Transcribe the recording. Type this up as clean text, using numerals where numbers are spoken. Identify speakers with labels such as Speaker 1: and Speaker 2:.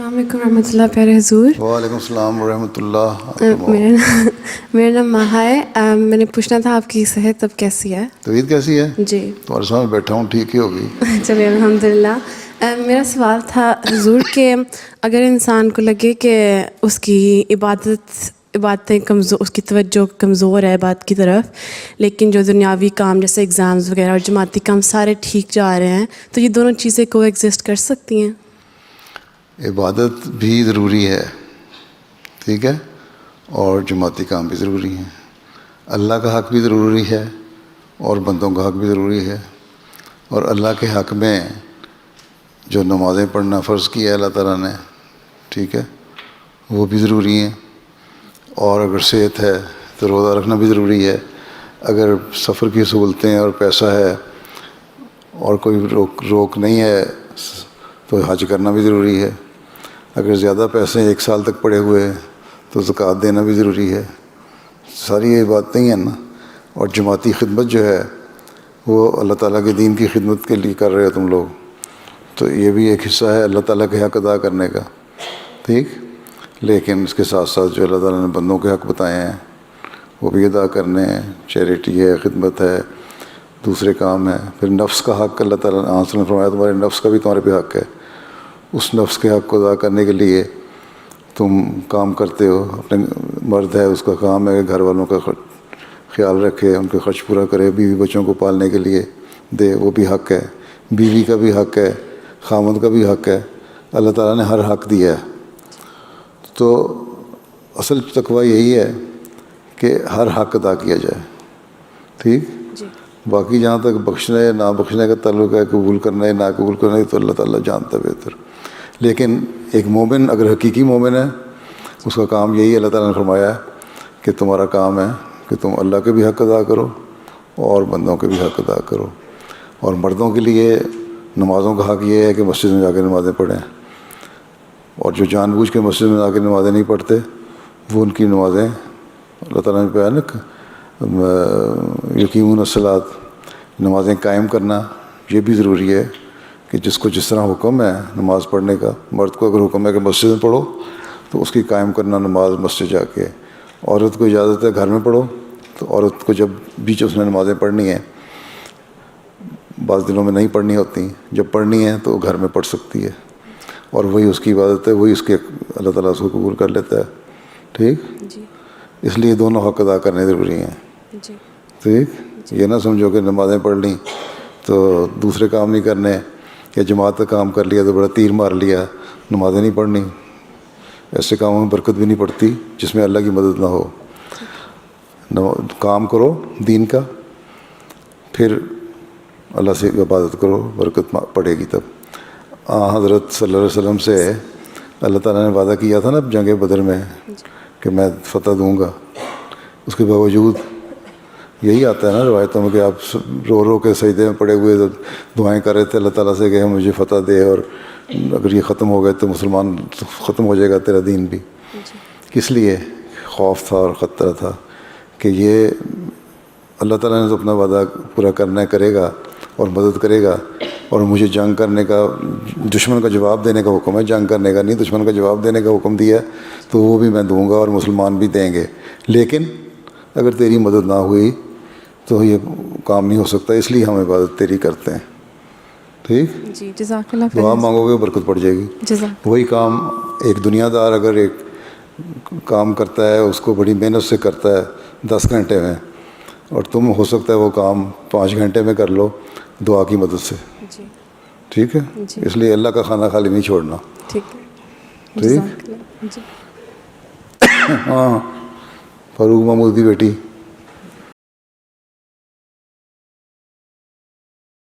Speaker 1: السلام علیکم ورحمۃ اللہ پیارے حضور.
Speaker 2: وعلیکم السلام ورحمۃ اللہ.
Speaker 1: میرا نام ماہا ہے. میں نے پوچھنا تھا آپ کی صحت اب کیسی ہے؟
Speaker 2: طبیعت کیسی ہے؟
Speaker 1: جی
Speaker 2: تمہارے سامنے بیٹھا ہوں، ٹھیک ہی ہوگی.
Speaker 1: چلیے الحمد للہ. میرا سوال تھا حضور کہ اگر انسان کو لگے کہ اس کی عبادتیں کمزور، اس کی توجہ کمزور ہے عبادت کی طرف، لیکن جو دنیاوی کام جیسے ایگزامز وغیرہ اور جماعتی کام سارے ٹھیک جا رہے ہیں، تو یہ دونوں چیزیں کو ایگزسٹ کر سکتی ہیں؟
Speaker 2: عبادت بھی ضروری ہے، ٹھیک ہے، اور جماعتی کام بھی ضروری ہیں. اللہ کا حق بھی ضروری ہے اور بندوں کا حق بھی ضروری ہے. اور اللہ کے حق میں جو نمازیں پڑھنا فرض کیا ہے اللہ تعالیٰ نے، ٹھیک ہے، وہ بھی ضروری ہیں. اور اگر صحت ہے تو روزہ رکھنا بھی ضروری ہے. اگر سفر کی سہولتیں اور پیسہ ہے اور کوئی روک نہیں ہے تو حج کرنا بھی ضروری ہے. اگر زیادہ پیسے 1 سال تک پڑے ہوئے ہیں تو زکوٰۃ دینا بھی ضروری ہے. ساری یہ بات نہیں ہے نا. اور جماعتی خدمت جو ہے وہ اللہ تعالیٰ کے دین کی خدمت کے لیے کر رہے ہو تم لوگ، تو یہ بھی ایک حصہ ہے اللہ تعالیٰ کے حق ادا کرنے کا، ٹھیک. لیکن اس کے ساتھ ساتھ جو اللہ تعالیٰ نے بندوں کے حق بتائے ہیں وہ بھی ادا کرنے ہیں. چیریٹی ہے، خدمت ہے، دوسرے کام ہیں. پھر نفس کا حق اللہ تعالیٰ نے فرمایا تمہارے نفس کا بھی تمہارے پہ حق ہے. اس نفس کے حق کو ادا کرنے کے لیے تم کام کرتے ہو. اپنے مرد ہے اس کا کام ہے کہ گھر والوں کا خیال رکھے، ان کے خرچ پورا کرے، بیوی بچوں کو پالنے کے لیے دے، وہ بھی حق ہے. بیوی کا بھی حق ہے، خامد کا بھی حق ہے. اللہ تعالیٰ نے ہر حق دیا ہے. تو اصل تقویٰ یہی ہے کہ ہر حق ادا کیا جائے، ٹھیک. باقی جہاں تک بخشنے نہ بخشنے کا تعلق ہے، قبول کرنا ہے نہ قبول کرنا ہے، تو اللہ تعالیٰ جانتا ہے بہتر. لیکن ایک مومن اگر حقیقی مومن ہے، اس کا کام یہی اللہ تعالیٰ نے فرمایا ہے کہ تمہارا کام ہے کہ تم اللہ کے بھی حق ادا کرو اور بندوں کے بھی حق ادا کرو. اور مردوں کے لیے نمازوں کا حق یہ ہے کہ مسجد میں جا کے نمازیں پڑھیں. اور جو جان بوجھ کے مسجد میں جا کے نمازیں نہیں پڑھتے وہ ان کی نمازیں اللہ تعالیٰ نے کہا نا یقیمون الصلاۃ، نمازیں قائم کرنا یہ بھی ضروری ہے کہ جس کو جس طرح حکم ہے نماز پڑھنے کا. مرد کو اگر حکم ہے کہ مسجد میں پڑھو تو اس کی قائم کرنا نماز مسجد جا کے. عورت کو اجازت ہے گھر میں پڑھو، تو عورت کو جب بیچ اس نے نمازیں پڑھنی ہیں، بعض دنوں میں نہیں پڑھنی ہوتی، جب پڑھنی ہے تو گھر میں پڑھ سکتی ہے. اور وہی اس کی عبادت ہے، وہی اس کے اللہ تعالیٰ اس کو قبول کر لیتا ہے، ٹھیک. اس لیے دونوں حق ادا کرنے ضروری ہیں، ٹھیک. یہ نہ سمجھو کہ نمازیں پڑھ لیں تو دوسرے کام نہیں کرنے، یا جماعت کا کام کر لیا تو بڑا تیر مار لیا، نمازیں نہیں پڑھنی. ایسے کاموں میں برکت بھی نہیں پڑتی جس میں اللہ کی مدد نہ ہو. کام کرو دین کا، پھر اللہ سے عبادت کرو، برکت پڑے گی تب. حضرت صلی اللہ علیہ وسلم سے اللہ تعالیٰ نے وعدہ کیا تھا نا جنگ بدر میں کہ میں فتح دوں گا. اس کے باوجود یہی آتا ہے نا روایتوں میں کہ آپ رو رو کے سجدے میں پڑے ہوئے دعائیں کر رہے تھے اللہ تعالیٰ سے کہ مجھے فتح دے، اور اگر یہ ختم ہو گئے تو مسلمان ختم ہو جائے گا تیرا دین بھی. کس لیے؟ خوف تھا اور خطرہ تھا کہ یہ اللہ تعالیٰ نے تو اپنا وعدہ پورا کرنا کرے گا اور مدد کرے گا، اور مجھے جنگ کرنے کا، دشمن کا جواب دینے کا حکم ہے، جنگ کرنے کا نہیں، دشمن کا جواب دینے کا حکم دیا ہے، تو وہ بھی میں دوں گا اور مسلمان بھی دیں گے. لیکن اگر تیری مدد نہ ہوئی تو یہ کام نہیں ہو سکتا. اس لیے ہم عبادت تیری کرتے ہیں، ٹھیک.
Speaker 1: جی جزاک اللہ.
Speaker 2: دعا مانگو گے برکت پڑ جائے گی. وہی کام ایک دنیا دار اگر ایک کام کرتا ہے، اس کو بڑی محنت سے کرتا ہے 10 گھنٹے میں، اور تم ہو سکتا ہے وہ کام 5 گھنٹے میں کر لو دعا کی مدد سے، ٹھیک ہے. اس لیے اللہ کا کھانا خالی نہیں چھوڑنا، ٹھیک. ہاں فاروق محمود کی بیٹی